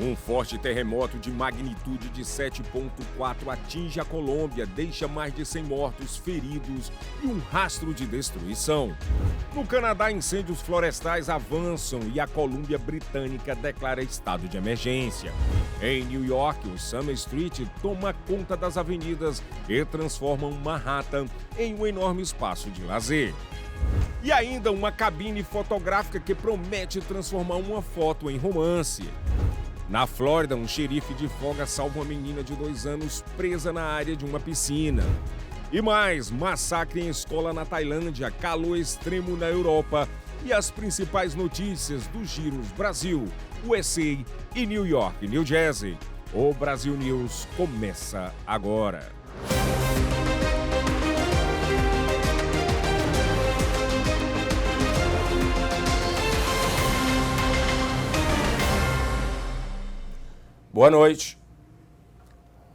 Um forte terremoto de magnitude de 7,4 atinge a Colômbia, deixa mais de 100 mortos, feridos e um rastro de destruição. No Canadá, incêndios florestais avançam e a Colômbia Britânica declara estado de emergência. Em New York, o Summer Street toma conta das avenidas e transforma Manhattan em um enorme espaço de lazer. E ainda uma cabine fotográfica que promete transformar uma foto em romance. Na Flórida, um xerife de folga salva uma menina de 2 anos presa na área de uma piscina. E mais, massacre em escola na Tailândia, calor extremo na Europa e as principais notícias dos giros Brasil, USA e New York, New Jersey. O Brasil News começa agora. Boa noite.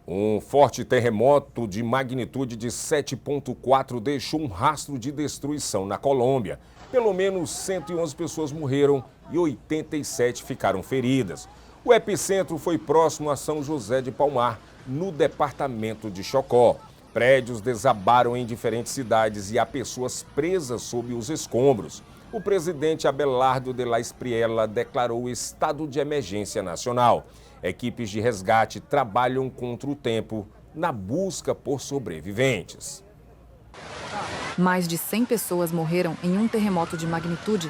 Um forte terremoto de magnitude de 7,4 deixou um rastro de destruição na Colômbia. Pelo menos 111 pessoas morreram e 87 ficaram feridas. O epicentro foi próximo a São José de Palmar, no departamento de Chocó. Prédios desabaram em diferentes cidades e há pessoas presas sob os escombros. O presidente Abelardo de la Espriella declarou estado de emergência nacional. Equipes de resgate trabalham contra o tempo na busca por sobreviventes. Mais de 100 pessoas morreram em um terremoto de magnitude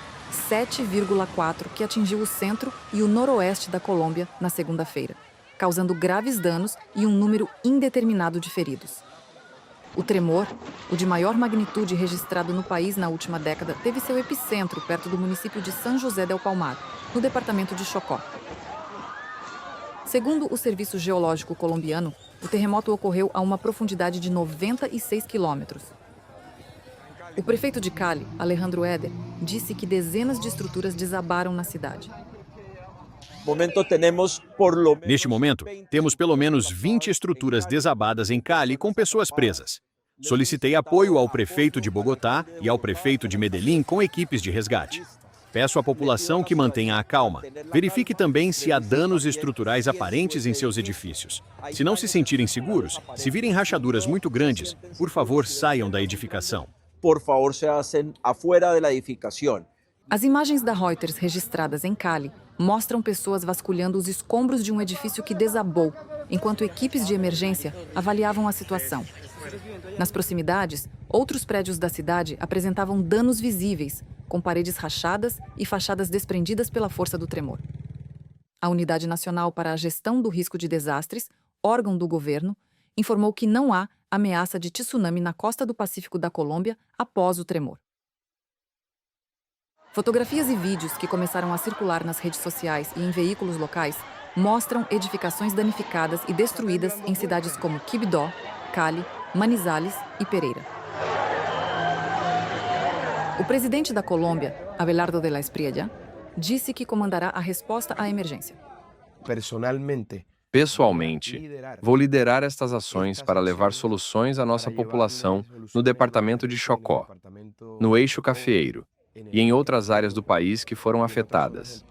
7,4 que atingiu o centro e o noroeste da Colômbia na segunda-feira, causando graves danos e um número indeterminado de feridos. O tremor, o de maior magnitude registrado no país na última década, teve seu epicentro perto do município de São José del Palmar, no departamento de Chocó. Segundo o Serviço Geológico Colombiano, o terremoto ocorreu a uma profundidade de 96 quilômetros. O prefeito de Cali, Alejandro Eder, disse que dezenas de estruturas desabaram na cidade. Neste momento, temos pelo menos 20 estruturas desabadas em Cali com pessoas presas. Solicitei apoio ao prefeito de Bogotá e ao prefeito de Medellín com equipes de resgate. Peço à população que mantenha a calma. Verifique também se há danos estruturais aparentes em seus edifícios. Se não se sentirem seguros, se virem rachaduras muito grandes, por favor, saiam da edificação. Por favor, se hacen afuera da edificação. As imagens da Reuters registradas em Cali mostram pessoas vasculhando os escombros de um edifício que desabou, enquanto equipes de emergência avaliavam a situação. Nas proximidades, outros prédios da cidade apresentavam danos visíveis, com paredes rachadas e fachadas desprendidas pela força do tremor. A Unidade Nacional para a Gestão do Risco de Desastres, órgão do governo, informou que não há ameaça de tsunami na costa do Pacífico da Colômbia após o tremor. Fotografias e vídeos que começaram a circular nas redes sociais e em veículos locais mostram edificações danificadas e destruídas em cidades como Quibdó, Cali, Manizales e Pereira. O presidente da Colômbia, Abelardo de la Espriella, disse que comandará a resposta à emergência. Pessoalmente, vou liderar estas ações para levar soluções à nossa população no departamento de Chocó, no Eixo Cafeeiro e em outras áreas do país que foram afetadas.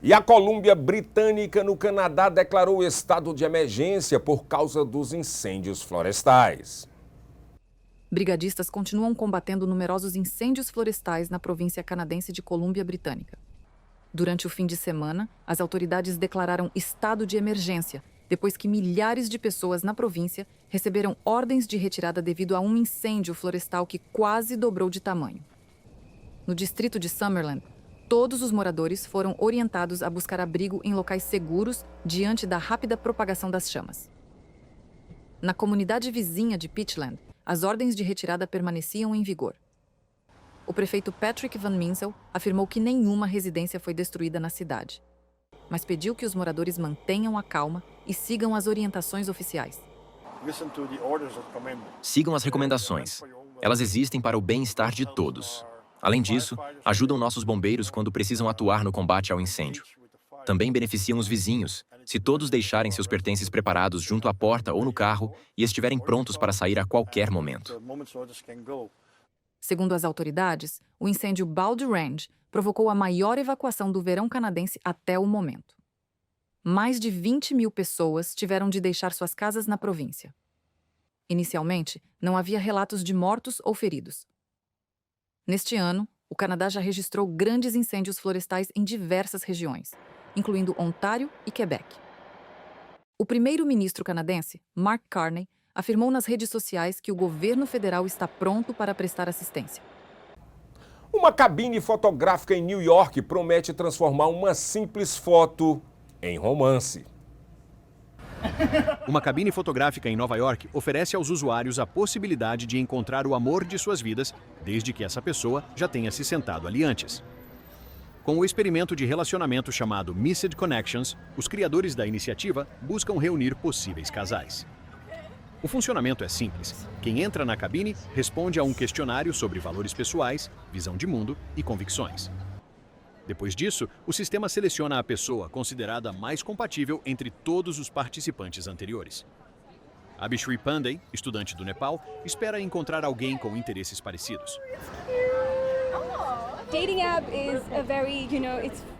E a Colômbia Britânica, no Canadá, declarou estado de emergência por causa dos incêndios florestais. Brigadistas continuam combatendo numerosos incêndios florestais na província canadense de Colômbia Britânica. Durante o fim de semana, as autoridades declararam estado de emergência, depois que milhares de pessoas na província receberam ordens de retirada devido a um incêndio florestal que quase dobrou de tamanho. No distrito de Summerland, todos os moradores foram orientados a buscar abrigo em locais seguros diante da rápida propagação das chamas. Na comunidade vizinha de Peachland, as ordens de retirada permaneciam em vigor. O prefeito Patrick Van Minsel afirmou que nenhuma residência foi destruída na cidade, mas pediu que os moradores mantenham a calma e sigam as orientações oficiais. Sigam as recomendações. Elas existem para o bem-estar de todos. Além disso, ajudam nossos bombeiros quando precisam atuar no combate ao incêndio. Também beneficiam os vizinhos, se todos deixarem seus pertences preparados junto à porta ou no carro e estiverem prontos para sair a qualquer momento. Segundo as autoridades, o incêndio Baldy Range provocou a maior evacuação do verão canadense até o momento. Mais de 20 mil pessoas tiveram de deixar suas casas na província. Inicialmente, não havia relatos de mortos ou feridos. Neste ano, o Canadá já registrou grandes incêndios florestais em diversas regiões, incluindo Ontário e Quebec. O primeiro-ministro canadense, Mark Carney, afirmou nas redes sociais que o governo federal está pronto para prestar assistência. Uma cabine fotográfica em New York promete transformar uma simples foto em romance. Uma cabine fotográfica em Nova York oferece aos usuários a possibilidade de encontrar o amor de suas vidas, desde que essa pessoa já tenha se sentado ali antes. Com o experimento de relacionamento chamado Missed Connections, os criadores da iniciativa buscam reunir possíveis casais. O funcionamento é simples. Quem entra na cabine responde a um questionário sobre valores pessoais, visão de mundo e convicções. Depois disso, o sistema seleciona a pessoa considerada mais compatível entre todos os participantes anteriores. Abhishri Pandey, estudante do Nepal, espera encontrar alguém com interesses parecidos.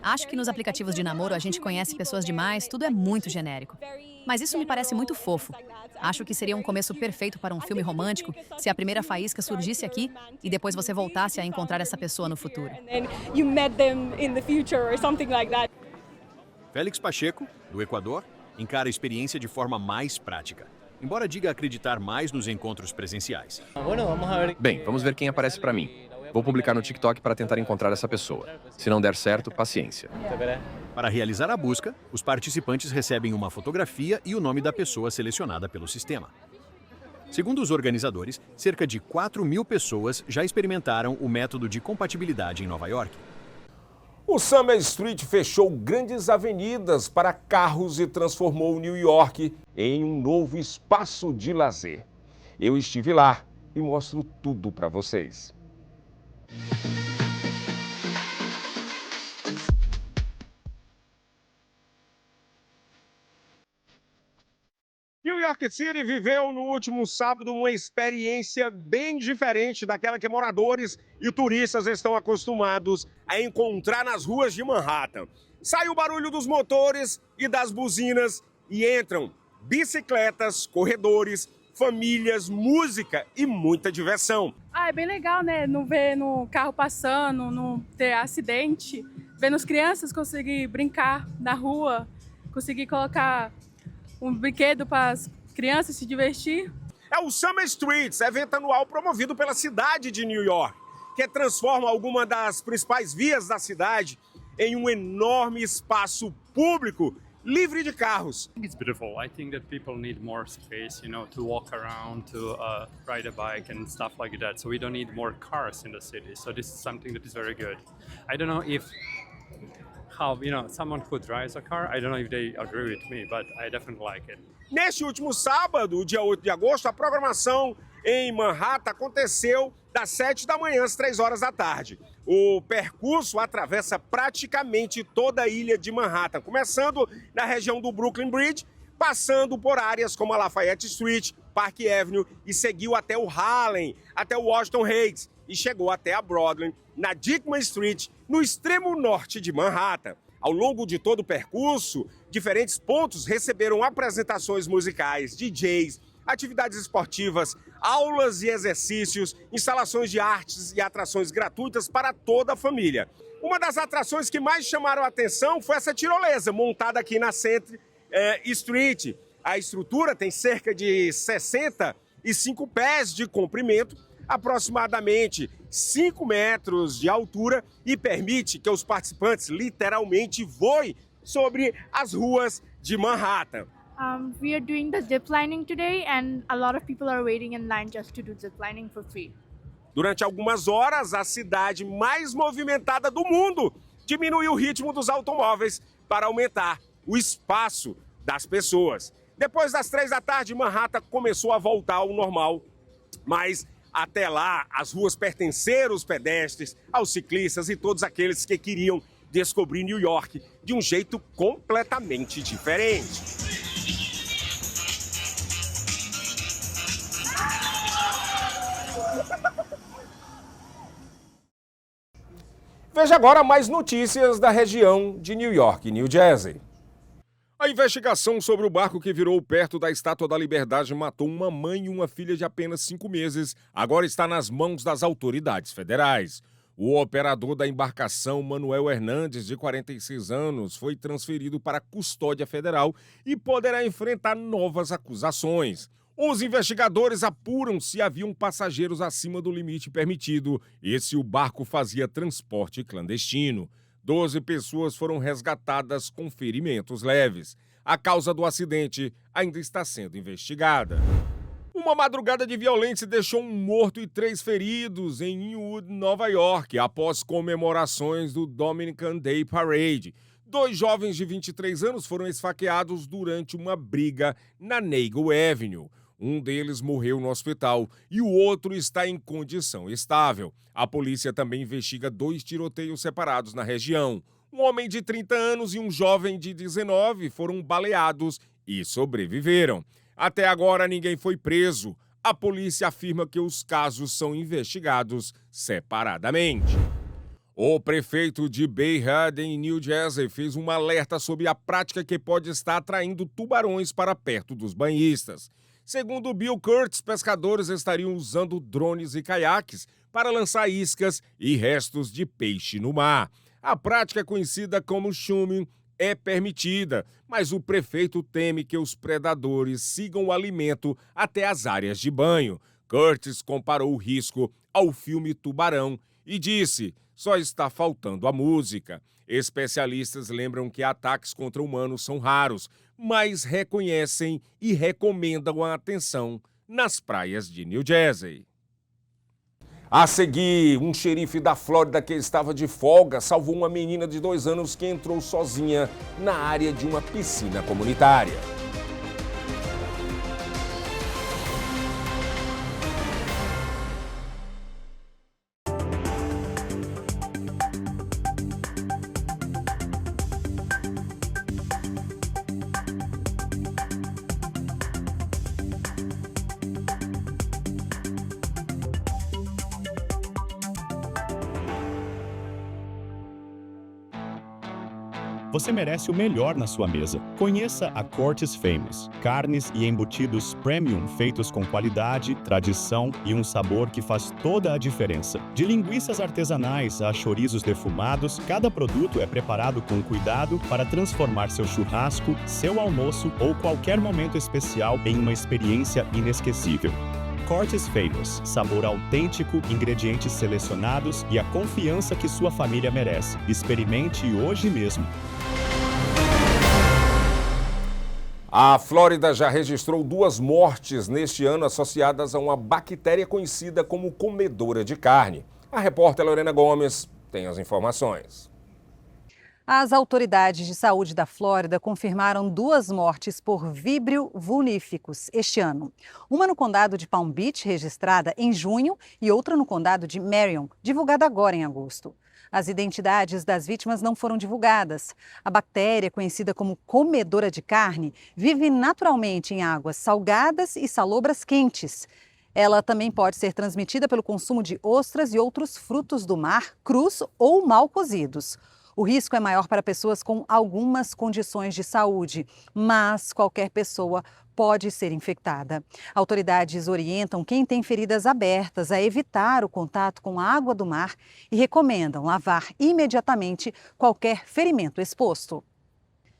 Acho que nos aplicativos de namoro a gente conhece pessoas demais, tudo é muito genérico. Mas isso me parece muito fofo. Acho que seria um começo perfeito para um filme romântico se a primeira faísca surgisse aqui e depois você voltasse a encontrar essa pessoa no futuro. Félix Pacheco, do Equador, encara a experiência de forma mais prática, embora diga acreditar mais nos encontros presenciais. Bem, vamos ver quem aparece para mim. Vou publicar no TikTok para tentar encontrar essa pessoa. Se não der certo, paciência. Para realizar a busca, os participantes recebem uma fotografia e o nome da pessoa selecionada pelo sistema. Segundo os organizadores, cerca de 4.000 pessoas já experimentaram o método de compatibilidade em Nova York. O Summer Street fechou grandes avenidas para carros e transformou New York em um novo espaço de lazer. Eu estive lá e mostro tudo para vocês. New York City viveu no último sábado uma experiência bem diferente daquela que moradores e turistas estão acostumados a encontrar nas ruas de Manhattan. Sai o barulho dos motores e das buzinas e entram bicicletas, corredores, famílias, música e muita diversão. É bem legal, né? Não ver no carro passando, não ter acidente. Vendo as crianças conseguir brincar na rua, conseguir colocar um brinquedo para as crianças se divertir. É o Summer Streets, evento anual promovido pela cidade de New York, que transforma alguma das principais vias da cidade em um enorme espaço público livre de carros. It's beautiful. I think that people need more space, to walk around, to ride a bike and stuff like that. So we don't need more cars in the city. So this is something that is very good. I don't know if someone who drives a car, I don't know if they agree with me, but I definitely like it. Neste último sábado, dia 8 de agosto, a programação em Manhattan aconteceu das 7 da manhã às 3 horas da tarde. O percurso atravessa praticamente toda a ilha de Manhattan, começando na região do Brooklyn Bridge, passando por áreas como a Lafayette Street, Park Avenue e seguiu até o Harlem, até o Washington Heights e chegou até a Broadway, na Dyckman Street, no extremo norte de Manhattan. Ao longo de todo o percurso, diferentes pontos receberam apresentações musicais, DJs, atividades esportivas, aulas e exercícios, instalações de artes e atrações gratuitas para toda a família. Uma das atrações que mais chamaram a atenção foi essa tirolesa montada aqui na Century Street. A estrutura tem cerca de 65 pés de comprimento, aproximadamente 5 metros de altura e permite que os participantes literalmente voem sobre as ruas de Manhattan. We are doing the ziplining today and a lot of people are waiting in line just to do ziplining for free. Durante algumas horas, a cidade mais movimentada do mundo diminuiu o ritmo dos automóveis para aumentar o espaço das pessoas. Depois das 3 da tarde, Manhattan começou a voltar ao normal, mas até lá as ruas pertenceram aos pedestres, aos ciclistas e todos aqueles que queriam descobrir New York de um jeito completamente diferente. Veja agora mais notícias da região de New York e New Jersey. A investigação sobre o barco que virou perto da Estátua da Liberdade e matou uma mãe e uma filha de apenas 5 meses agora está nas mãos das autoridades federais. O operador da embarcação, Manuel Hernandes, de 46 anos, foi transferido para a custódia federal e poderá enfrentar novas acusações. Os investigadores apuram se haviam passageiros acima do limite permitido e se o barco fazia transporte clandestino. 12 pessoas foram resgatadas com ferimentos leves. A causa do acidente ainda está sendo investigada. Uma madrugada de violência deixou um morto e 3 feridos em Inwood, Nova York, após comemorações do Dominican Day Parade. 2 jovens de 23 anos foram esfaqueados durante uma briga na Nagle Avenue. Um deles morreu no hospital e o outro está em condição estável. A polícia também investiga 2 tiroteios separados na região. Um homem de 30 anos e um jovem de 19 foram baleados e sobreviveram. Até agora, ninguém foi preso. A polícia afirma que os casos são investigados separadamente. O prefeito de Bay Head, em New Jersey, fez um alerta sobre a prática que pode estar atraindo tubarões para perto dos banhistas. Segundo Bill Kurtz, pescadores estariam usando drones e caiaques para lançar iscas e restos de peixe no mar. A prática conhecida como chumming é permitida, mas o prefeito teme que os predadores sigam o alimento até as áreas de banho. Kurtz comparou o risco ao filme Tubarão e disse: só está faltando a música. Especialistas lembram que ataques contra humanos são raros, mas reconhecem e recomendam a atenção nas praias de New Jersey. A seguir, um xerife da Flórida que estava de folga salvou uma menina de 2 anos que entrou sozinha na área de uma piscina comunitária. Você merece o melhor na sua mesa. Conheça a Cortes Famous. Carnes e embutidos premium feitos com qualidade, tradição e um sabor que faz toda a diferença. De linguiças artesanais a chorizos defumados, cada produto é preparado com cuidado para transformar seu churrasco, seu almoço ou qualquer momento especial em uma experiência inesquecível. Cortes Famous, sabor autêntico, ingredientes selecionados e a confiança que sua família merece. Experimente hoje mesmo. A Flórida já registrou 2 mortes neste ano associadas a uma bactéria conhecida como comedora de carne. A repórter Lorena Gomes tem as informações. As autoridades de saúde da Flórida confirmaram 2 mortes por víbrio vulníficos este ano. Uma no condado de Palm Beach, registrada em junho, e outra no condado de Marion, divulgada agora em agosto. As identidades das vítimas não foram divulgadas. A bactéria, conhecida como comedora de carne, vive naturalmente em águas salgadas e salobras quentes. Ela também pode ser transmitida pelo consumo de ostras e outros frutos do mar, crus ou mal cozidos. O risco é maior para pessoas com algumas condições de saúde, mas qualquer pessoa pode ser infectada. Autoridades orientam quem tem feridas abertas a evitar o contato com a água do mar e recomendam lavar imediatamente qualquer ferimento exposto.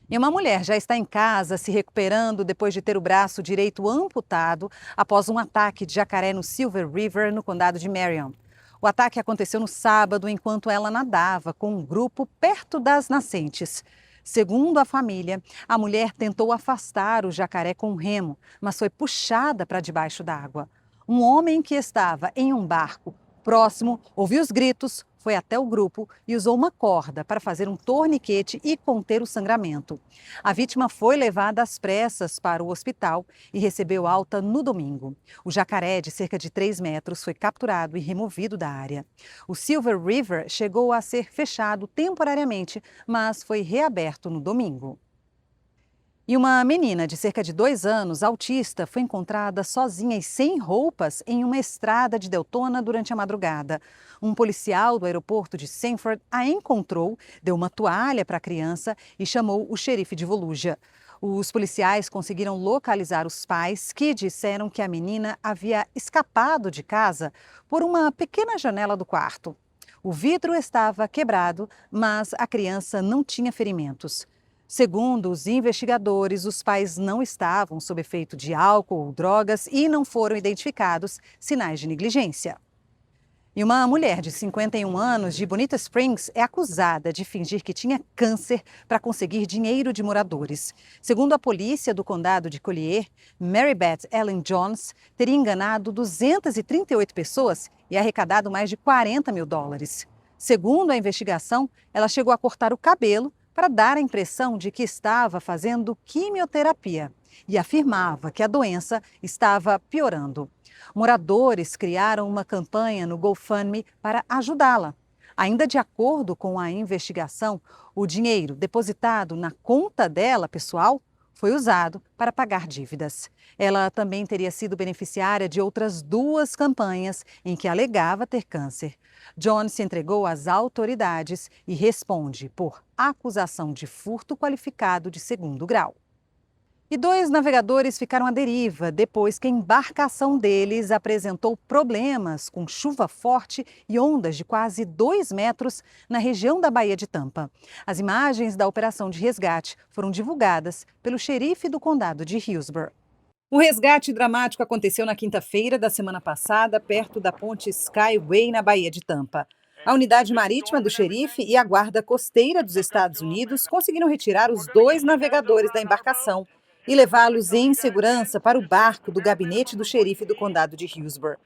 E uma mulher já está em casa se recuperando depois de ter o braço direito amputado após um ataque de jacaré no Silver River, no condado de Marion. O ataque aconteceu no sábado enquanto ela nadava com um grupo perto das nascentes. Segundo a família, a mulher tentou afastar o jacaré com um remo, mas foi puxada para debaixo d'água. Um homem que estava em um barco próximo ouviu os gritos, foi até o grupo e usou uma corda para fazer um torniquete e conter o sangramento. A vítima foi levada às pressas para o hospital e recebeu alta no domingo. O jacaré, de cerca de 3 metros, foi capturado e removido da área. O Silver River chegou a ser fechado temporariamente, mas foi reaberto no domingo. E uma menina de cerca de 2 anos, autista, foi encontrada sozinha e sem roupas em uma estrada de Deltona durante a madrugada. Um policial do aeroporto de Sanford a encontrou, deu uma toalha para a criança e chamou o xerife de Volusia. Os policiais conseguiram localizar os pais, que disseram que a menina havia escapado de casa por uma pequena janela do quarto. O vidro estava quebrado, mas a criança não tinha ferimentos. Segundo os investigadores, os pais não estavam sob efeito de álcool ou drogas e não foram identificados sinais de negligência. E uma mulher de 51 anos de Bonita Springs é acusada de fingir que tinha câncer para conseguir dinheiro de moradores. Segundo a polícia do condado de Collier, Mary Beth Ellen Jones teria enganado 238 pessoas e arrecadado mais de $40 mil. Segundo a investigação, ela chegou a cortar o cabelo para dar a impressão de que estava fazendo quimioterapia e afirmava que a doença estava piorando. Moradores criaram uma campanha no GoFundMe para ajudá-la. Ainda de acordo com a investigação, o dinheiro depositado na conta dela pessoal foi usado para pagar dívidas. Ela também teria sido beneficiária de outras 2 campanhas em que alegava ter câncer. Jones se entregou às autoridades e responde por acusação de furto qualificado de 2º grau. E 2 navegadores ficaram à deriva depois que a embarcação deles apresentou problemas com chuva forte e ondas de quase 2 metros na região da Baía de Tampa. As imagens da operação de resgate foram divulgadas pelo xerife do condado de Hillsborough. O resgate dramático aconteceu na quinta-feira da semana passada, perto da ponte Skyway, na Baía de Tampa. A unidade marítima do xerife e a guarda costeira dos Estados Unidos conseguiram retirar os 2 navegadores da embarcação e levá-los em segurança para o barco do gabinete do xerife do condado de Hillsborough.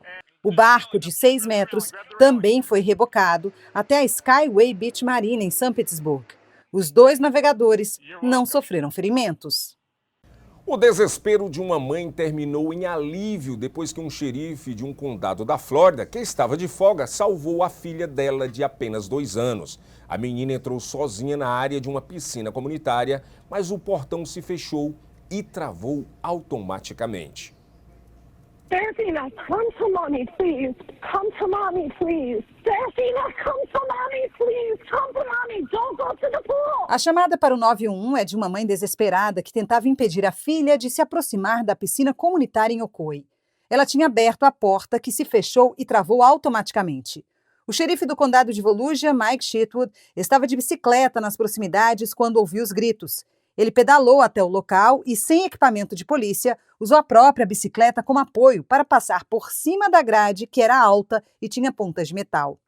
O barco, de 6 metros, também foi rebocado até a Skyway Beach Marina, em St. Petersburg. Os 2 navegadores não sofreram ferimentos. O desespero de uma mãe terminou em alívio depois que um xerife de um condado da Flórida, que estava de folga, salvou a filha dela de apenas 2 anos. A menina entrou sozinha na área de uma piscina comunitária, mas o portão se fechou e travou automaticamente. Serafina, come to mommy, please. Come to mommy, please. Serafina, come to mommy, please. Come to mommy. Don't go to the pool. A chamada para o 911 é de uma mãe desesperada que tentava impedir a filha de se aproximar da piscina comunitária em Ocoee. Ela tinha aberto a porta, que se fechou e travou automaticamente. O xerife do condado de Volusia, Mike Shetwood, estava de bicicleta nas proximidades quando ouviu os gritos. Ele pedalou até o local e, sem equipamento de polícia, usou a própria bicicleta como apoio para passar por cima da grade, que era alta e tinha pontas de metal.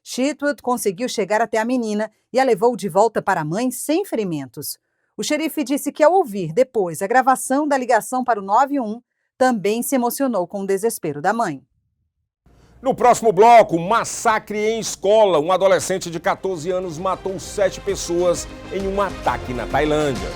Shetwood conseguiu chegar até a menina e a levou de volta para a mãe sem ferimentos. O xerife disse que, ao ouvir depois a gravação da ligação para o 911, também se emocionou com o desespero da mãe. No próximo bloco, massacre em escola. Um adolescente de 14 anos matou 7 pessoas em um ataque na Tailândia.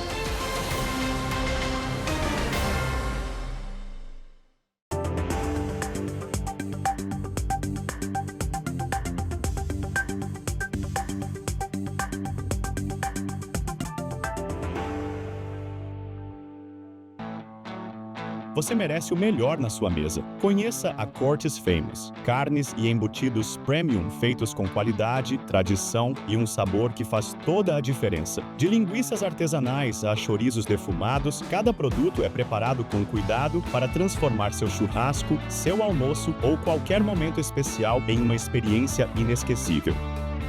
Você merece o melhor na sua mesa. Conheça a Cortes Famous. Carnes e embutidos premium feitos com qualidade, tradição e um sabor que faz toda a diferença. De linguiças artesanais a chorizos defumados, cada produto é preparado com cuidado para transformar seu churrasco, seu almoço ou qualquer momento especial em uma experiência inesquecível.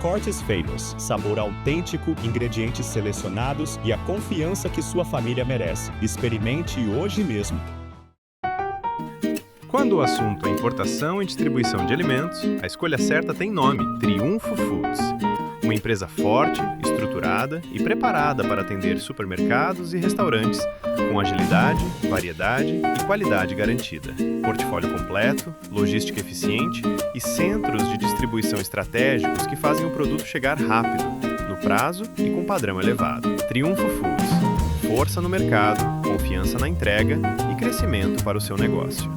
Cortes Famous, sabor autêntico, ingredientes selecionados e a confiança que sua família merece. Experimente hoje mesmo. Quando o assunto é importação e distribuição de alimentos, a escolha certa tem nome: Triunfo Foods. Uma empresa forte, estruturada e preparada para atender supermercados e restaurantes, com agilidade, variedade e qualidade garantida. Portfólio completo, logística eficiente e centros de distribuição estratégicos que fazem o produto chegar rápido, no prazo e com padrão elevado. Triunfo Foods. Força no mercado, confiança na entrega e crescimento para o seu negócio.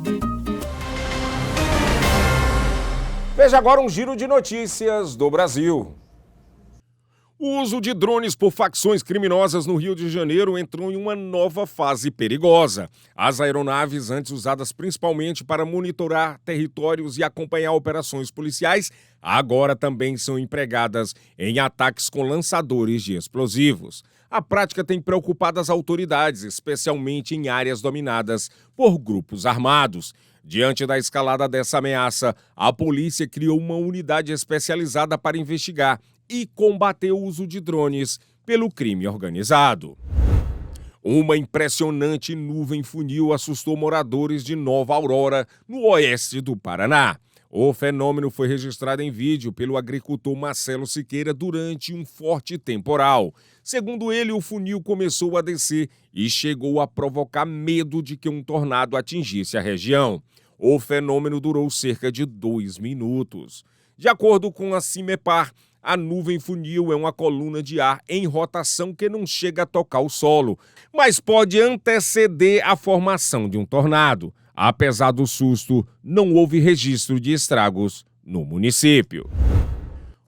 Veja agora um giro de notícias do Brasil. O uso de drones por facções criminosas no Rio de Janeiro entrou em uma nova fase perigosa. As aeronaves, antes usadas principalmente para monitorar territórios e acompanhar operações policiais, agora também são empregadas em ataques com lançadores de explosivos. A prática tem preocupado as autoridades, especialmente em áreas dominadas por grupos armados. Diante da escalada dessa ameaça, a polícia criou uma unidade especializada para investigar e combater o uso de drones pelo crime organizado. Uma impressionante nuvem funil assustou moradores de Nova Aurora, no oeste do Paraná. O fenômeno foi registrado em vídeo pelo agricultor Marcelo Siqueira durante um forte temporal. Segundo ele, o funil começou a descer e chegou a provocar medo de que um tornado atingisse a região. O fenômeno durou cerca de 2 minutos. De acordo com a CIMEPAR, a nuvem funil é uma coluna de ar em rotação que não chega a tocar o solo, mas pode anteceder a formação de um tornado. Apesar do susto, não houve registro de estragos no município.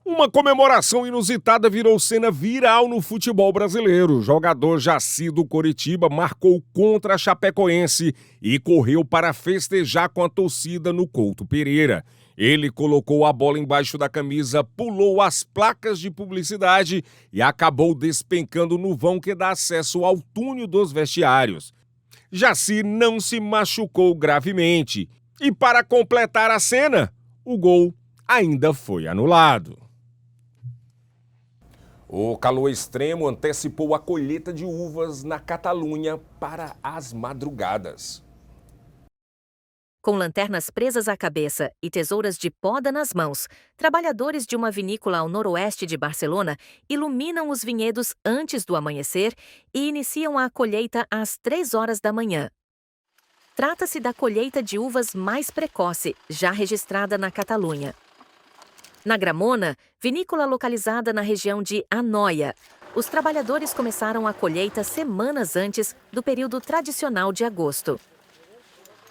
Uma comemoração inusitada virou cena viral no futebol brasileiro. O jogador Jaci do Coritiba marcou contra a Chapecoense e correu para festejar com a torcida no Couto Pereira. Ele colocou a bola embaixo da camisa, pulou as placas de publicidade e acabou despencando no vão que dá acesso ao túnel dos vestiários. Jaci não se machucou gravemente e, para completar a cena, o gol ainda foi anulado. O calor extremo antecipou a colheita de uvas na Catalunha para as madrugadas. Com lanternas presas à cabeça e tesouras de poda nas mãos, trabalhadores de uma vinícola ao noroeste de Barcelona iluminam os vinhedos antes do amanhecer e iniciam a colheita às 3 horas da manhã. Trata-se da colheita de uvas mais precoce, já registrada na Catalunha. Na Gramona, vinícola localizada na região de Anoia, os trabalhadores começaram a colheita semanas antes do período tradicional de agosto.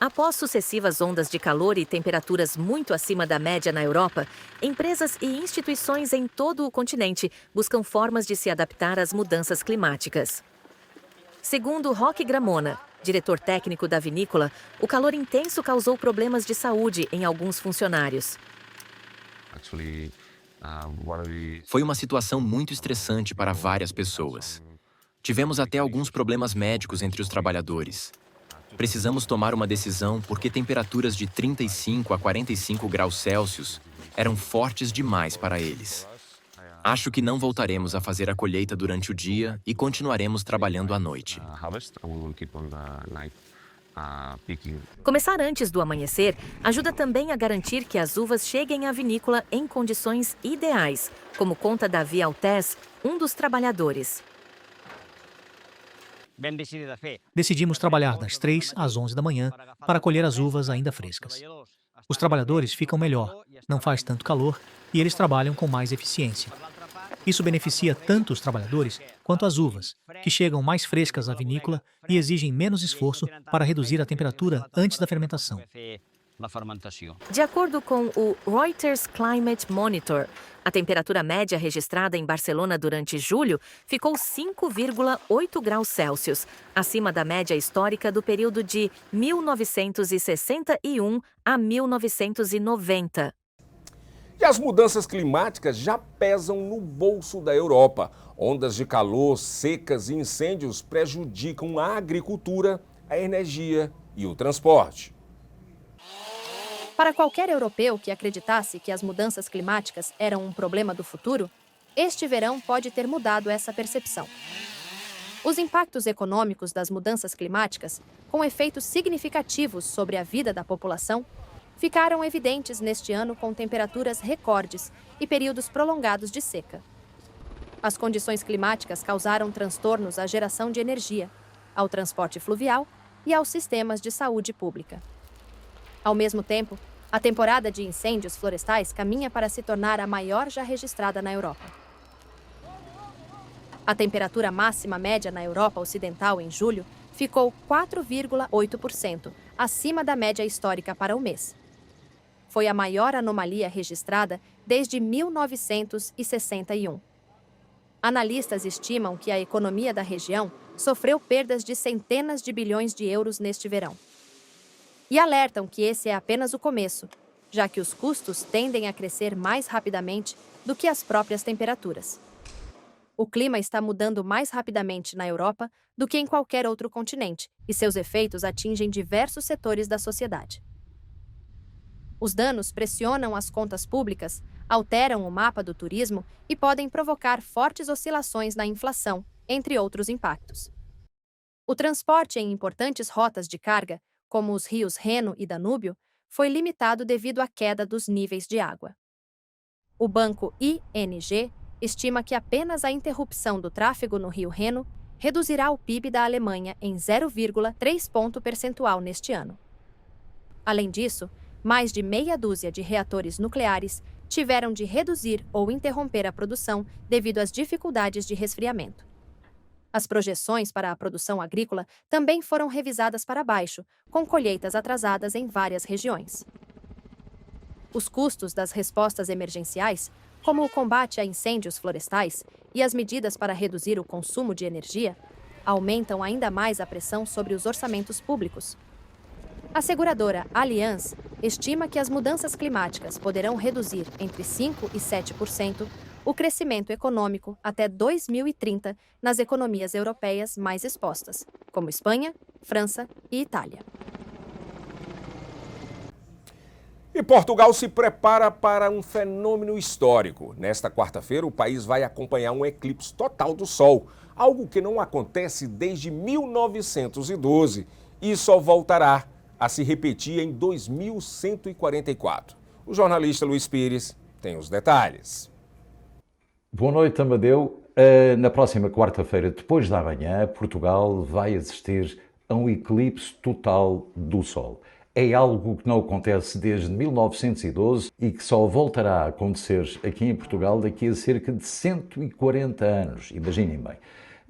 Após sucessivas ondas de calor e temperaturas muito acima da média na Europa, empresas e instituições em todo o continente buscam formas de se adaptar às mudanças climáticas. Segundo Roque Gramona, diretor técnico da vinícola, o calor intenso causou problemas de saúde em alguns funcionários. Foi uma situação muito estressante para várias pessoas. Tivemos até alguns problemas médicos entre os trabalhadores. Precisamos tomar uma decisão porque temperaturas de 35 a 45 graus Celsius eram fortes demais para eles. Acho que não voltaremos a fazer a colheita durante o dia e continuaremos trabalhando à noite. Começar antes do amanhecer ajuda também a garantir que as uvas cheguem à vinícola em condições ideais, como conta Davi Altés, um dos trabalhadores. Decidimos trabalhar das 3 às 11 da manhã para colher as uvas ainda frescas. Os trabalhadores ficam melhor, não faz tanto calor e eles trabalham com mais eficiência. Isso beneficia tanto os trabalhadores quanto as uvas, que chegam mais frescas à vinícola e exigem menos esforço para reduzir a temperatura antes da fermentação. De acordo com o Reuters Climate Monitor, a temperatura média registrada em Barcelona durante julho ficou 5,8 graus Celsius, acima da média histórica do período de 1961 a 1990. E as mudanças climáticas já pesam no bolso da Europa. Ondas de calor, secas e incêndios prejudicam a agricultura, a energia e o transporte. Para qualquer europeu que acreditasse que as mudanças climáticas eram um problema do futuro, este verão pode ter mudado essa percepção. Os impactos econômicos das mudanças climáticas, com efeitos significativos sobre a vida da população, ficaram evidentes neste ano com temperaturas recordes e períodos prolongados de seca. As condições climáticas causaram transtornos à geração de energia, ao transporte fluvial e aos sistemas de saúde pública. Ao mesmo tempo, a temporada de incêndios florestais caminha para se tornar a maior já registrada na Europa. A temperatura máxima média na Europa Ocidental em julho ficou 4,8% acima da média histórica para o mês. Foi a maior anomalia registrada desde 1961. Analistas estimam que a economia da região sofreu perdas de centenas de bilhões de euros neste verão. E alertam que esse é apenas o começo, já que os custos tendem a crescer mais rapidamente do que as próprias temperaturas. O clima está mudando mais rapidamente na Europa do que em qualquer outro continente, e seus efeitos atingem diversos setores da sociedade. Os danos pressionam as contas públicas, alteram o mapa do turismo e podem provocar fortes oscilações na inflação, entre outros impactos. O transporte em importantes rotas de carga, como os rios Reno e Danúbio, foi limitado devido à queda dos níveis de água. O banco ING estima que apenas a interrupção do tráfego no rio Reno reduzirá o PIB da Alemanha em 0,3 ponto percentual neste ano. Além disso, mais de meia dúzia de reatores nucleares tiveram de reduzir ou interromper a produção devido às dificuldades de resfriamento. As projeções para a produção agrícola também foram revisadas para baixo, com colheitas atrasadas em várias regiões. Os custos das respostas emergenciais, como o combate a incêndios florestais e as medidas para reduzir o consumo de energia, aumentam ainda mais a pressão sobre os orçamentos públicos. A seguradora Allianz estima que as mudanças climáticas poderão reduzir entre 5% e 7% o crescimento econômico até 2030 nas economias europeias mais expostas, como Espanha, França e Itália. E Portugal se prepara para um fenômeno histórico. Nesta quarta-feira, o país vai acompanhar um eclipse total do Sol, algo que não acontece desde 1912 e só voltará a se repetir em 2144. O jornalista Luiz Pires tem os detalhes. Boa noite, Amadeu. Na próxima quarta-feira, depois da manhã, Portugal vai assistir a um eclipse total do Sol. É algo que não acontece desde 1912 e que só voltará a acontecer aqui em Portugal daqui a cerca de 140 anos. Imaginem bem.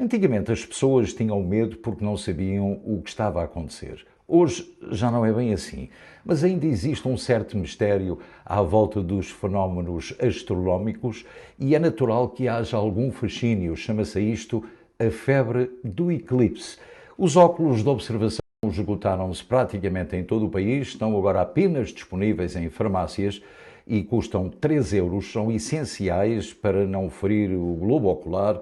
Antigamente as pessoas tinham medo porque não sabiam o que estava a acontecer. Hoje já não é bem assim, mas ainda existe um certo mistério à volta dos fenómenos astronómicos e é natural que haja algum fascínio, chama-se isto a febre do eclipse. Os óculos de observação esgotaram-se praticamente em todo o país, estão agora apenas disponíveis em farmácias e custam 3 euros, são essenciais para não ferir o globo ocular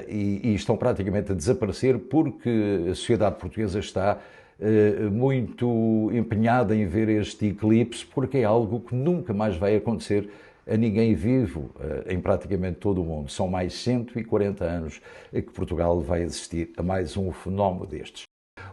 e estão praticamente a desaparecer porque a sociedade portuguesa está muito empenhada em ver este eclipse porque é algo que nunca mais vai acontecer a ninguém vivo em praticamente todo o mundo. São mais 140 anos que Portugal vai assistir a mais um fenómeno destes.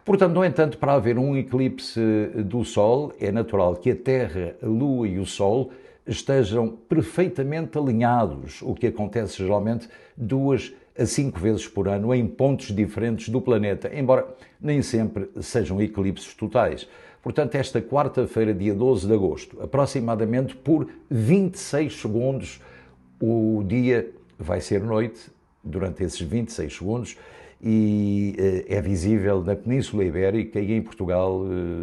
Portanto, no entanto, para haver um eclipse do Sol, é natural que a Terra, a Lua e o Sol estejam perfeitamente alinhados, o que acontece geralmente 2 a 5 vezes por ano em pontos diferentes do planeta, embora nem sempre sejam eclipses totais. Portanto, esta quarta-feira, dia 12 de agosto, aproximadamente por 26 segundos, o dia vai ser noite, durante esses 26 segundos, e é visível na Península Ibérica e em Portugal,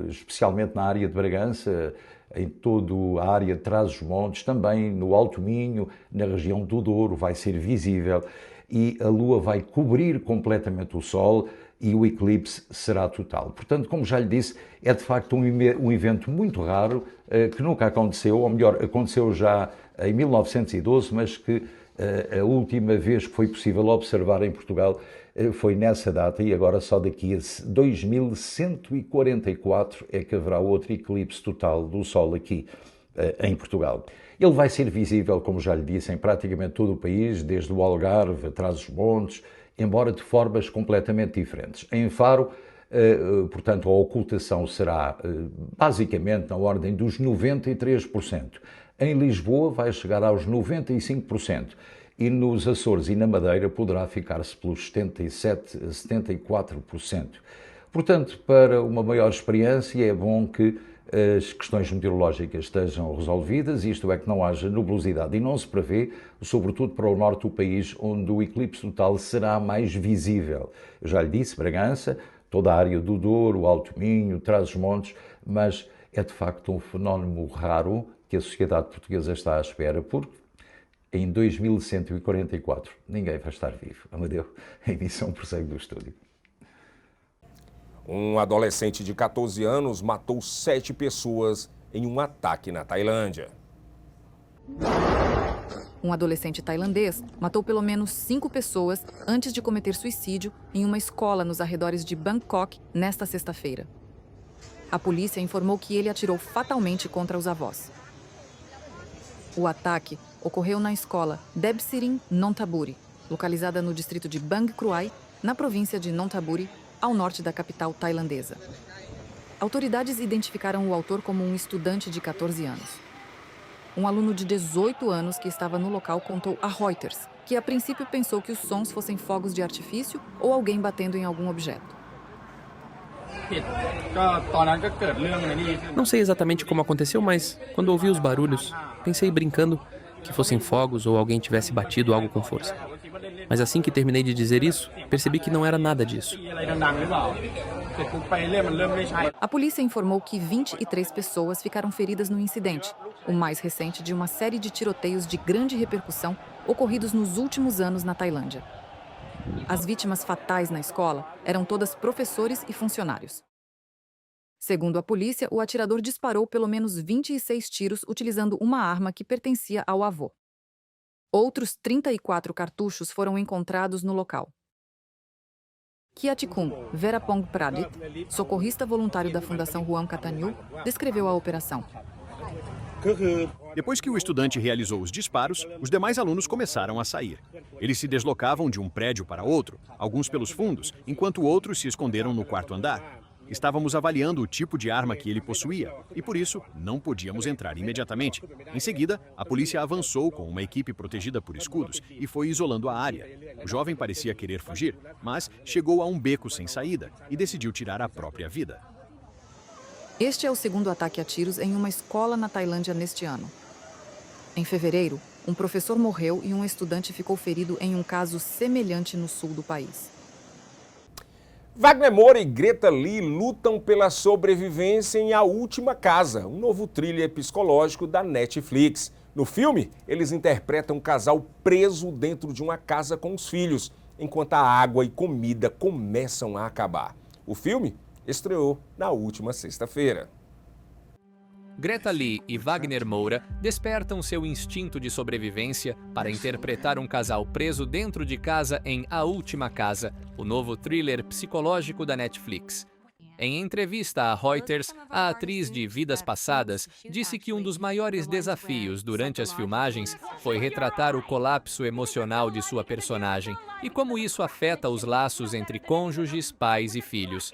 especialmente na área de Bragança, em toda a área de Trás-os-Montes, também no Alto Minho, na região do Douro, vai ser visível e a Lua vai cobrir completamente o Sol e o eclipse será total. Portanto, como já lhe disse, é de facto um evento muito raro, que nunca aconteceu, ou melhor, aconteceu já em 1912, mas que a última vez que foi possível observar em Portugal foi nessa data e agora só daqui a 2144 é que haverá outro eclipse total do Sol aqui em Portugal. Ele vai ser visível, como já lhe disse, em praticamente todo o país, desde o Algarve, Trás-os-Montes, embora de formas completamente diferentes. Em Faro, portanto, a ocultação será basicamente na ordem dos 93%. Em Lisboa vai chegar aos 95%. E nos Açores e na Madeira poderá ficar-se pelos 77% a 74%. Portanto, para uma maior experiência, é bom que as questões meteorológicas estejam resolvidas, isto é, que não haja nubosidade. E não se prevê, sobretudo para o norte do país, onde o eclipse total será mais visível. Eu já lhe disse, Bragança, toda a área do Douro, o Alto Minho, Trás-os-Montes, mas é de facto um fenómeno raro que a sociedade portuguesa está à espera, porque em 2144. Ninguém vai estar vivo. Amadeu, a emissão prossegue do estúdio. Um adolescente de 14 anos matou 7 pessoas em um ataque na Tailândia. Um adolescente tailandês matou pelo menos 5 pessoas antes de cometer suicídio em uma escola nos arredores de Bangkok nesta sexta-feira. A polícia informou que ele atirou fatalmente contra os avós. O ataque ocorreu na escola Debsirin Nonthaburi, localizada no distrito de Bang Kruai, na província de Nonthaburi, ao norte da capital tailandesa. Autoridades identificaram o autor como um estudante de 14 anos. Um aluno de 18 anos que estava no local contou a Reuters que a princípio pensou que os sons fossem fogos de artifício ou alguém batendo em algum objeto. Não sei exatamente como aconteceu, mas quando ouvi os barulhos, pensei brincando que fossem fogos ou alguém tivesse batido algo com força. Mas assim que terminei de dizer isso, percebi que não era nada disso. A polícia informou que 23 pessoas ficaram feridas no incidente, o mais recente de uma série de tiroteios de grande repercussão ocorridos nos últimos anos na Tailândia. As vítimas fatais na escola eram todas professores e funcionários. Segundo a polícia, o atirador disparou pelo menos 26 tiros utilizando uma arma que pertencia ao avô. Outros 34 cartuchos foram encontrados no local. Kiatikun Verapong Pradit, socorrista voluntário da Fundação Juan Cattanul, descreveu a operação. Depois que o estudante realizou os disparos, os demais alunos começaram a sair. Eles se deslocavam de um prédio para outro, alguns pelos fundos, enquanto outros se esconderam no quarto andar. Estávamos avaliando o tipo de arma que ele possuía e, por isso, não podíamos entrar imediatamente. Em seguida, a polícia avançou com uma equipe protegida por escudos e foi isolando a área. O jovem parecia querer fugir, mas chegou a um beco sem saída e decidiu tirar a própria vida. Este é o segundo ataque a tiros em uma escola na Tailândia neste ano. Em fevereiro, um professor morreu e um estudante ficou ferido em um caso semelhante no sul do país. Wagner Moura e Greta Lee lutam pela sobrevivência em A Última Casa, um novo thriller psicológico da Netflix. No filme, eles interpretam um casal preso dentro de uma casa com os filhos, enquanto a água e comida começam a acabar. O filme estreou na última sexta-feira. Greta Lee e Wagner Moura despertam seu instinto de sobrevivência para interpretar um casal preso dentro de casa em A Última Casa, o novo thriller psicológico da Netflix. Em entrevista à Reuters, a atriz de Vidas Passadas disse que um dos maiores desafios durante as filmagens foi retratar o colapso emocional de sua personagem e como isso afeta os laços entre cônjuges, pais e filhos.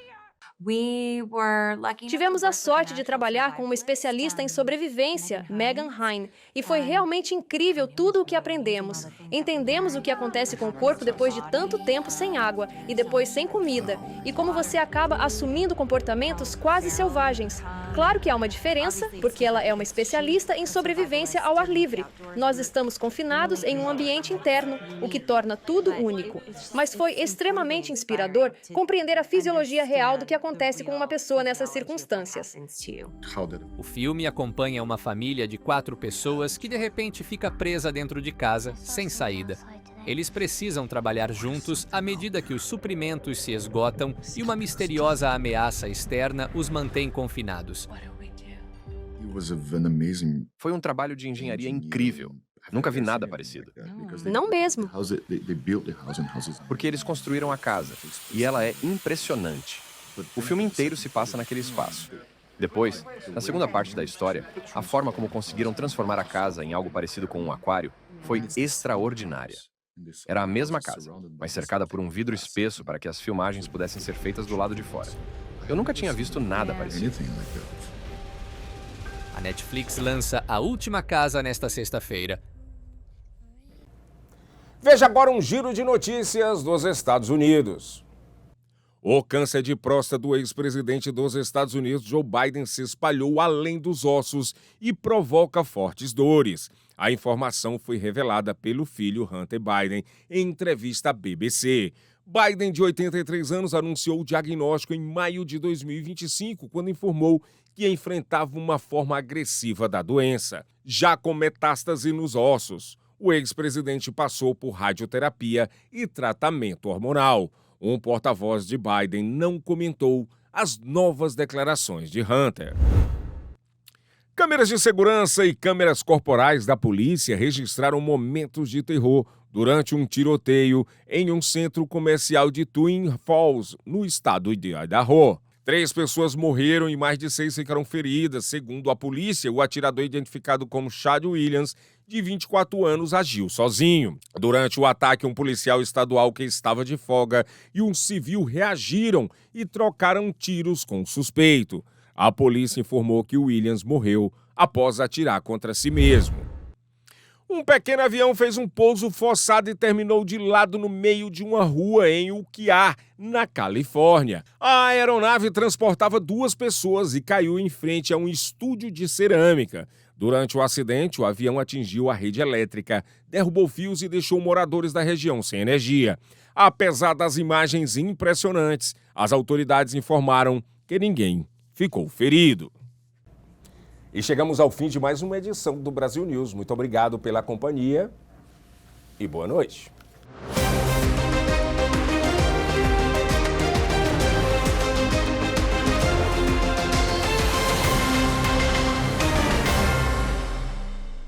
Tivemos a sorte de trabalhar com uma especialista em sobrevivência, Megan Hine, e foi realmente incrível tudo o que aprendemos. Entendemos o que acontece com o corpo depois de tanto tempo sem água e depois sem comida, e como você acaba assumindo comportamentos quase selvagens. Claro que há uma diferença, porque ela é uma especialista em sobrevivência ao ar livre. Nós estamos confinados em um ambiente interno, o que torna tudo único. Mas foi extremamente inspirador compreender a fisiologia real do que acontece com uma pessoa nessas circunstâncias. O filme acompanha uma família de 4 pessoas que de repente fica presa dentro de casa, sem saída. Eles precisam trabalhar juntos à medida que os suprimentos se esgotam e uma misteriosa ameaça externa os mantém confinados. Foi um trabalho de engenharia incrível. Nunca vi nada parecido. Não mesmo. Porque eles construíram a casa, e ela é impressionante. O filme inteiro se passa naquele espaço. Depois, na segunda parte da história, a forma como conseguiram transformar a casa em algo parecido com um aquário foi extraordinária. Era a mesma casa, mas cercada por um vidro espesso para que as filmagens pudessem ser feitas do lado de fora. Eu nunca tinha visto nada parecido. A Netflix lança A Última Casa nesta sexta-feira. Veja agora um giro de notícias dos Estados Unidos. O câncer de próstata do ex-presidente dos Estados Unidos, Joe Biden, se espalhou além dos ossos e provoca fortes dores. A informação foi revelada pelo filho Hunter Biden em entrevista à BBC. Biden, de 83 anos, anunciou o diagnóstico em maio de 2025, quando informou que enfrentava uma forma agressiva da doença, já com metástase nos ossos. o ex-presidente passou por radioterapia e tratamento hormonal. Um porta-voz de Biden não comentou as novas declarações de Hunter. Câmeras de segurança e câmeras corporais da polícia registraram momentos de terror durante um tiroteio em um centro comercial de Twin Falls, no estado de Idaho. 3 pessoas morreram e mais de 6 ficaram feridas. Segundo a polícia, o atirador identificado como Chad Williams, de 24 anos, agiu sozinho. Durante o ataque, um policial estadual que estava de folga e um civil reagiram e trocaram tiros com o suspeito. A polícia informou que Williams morreu após atirar contra si mesmo. Um pequeno avião fez um pouso forçado e terminou de lado no meio de uma rua em Ukiah, na Califórnia. A aeronave transportava 2 pessoas e caiu em frente a um estúdio de cerâmica. Durante o acidente, o avião atingiu a rede elétrica, derrubou fios e deixou moradores da região sem energia. Apesar das imagens impressionantes, as autoridades informaram que ninguém ficou ferido. E chegamos ao fim de mais uma edição do Brasil News. Muito obrigado pela companhia e boa noite.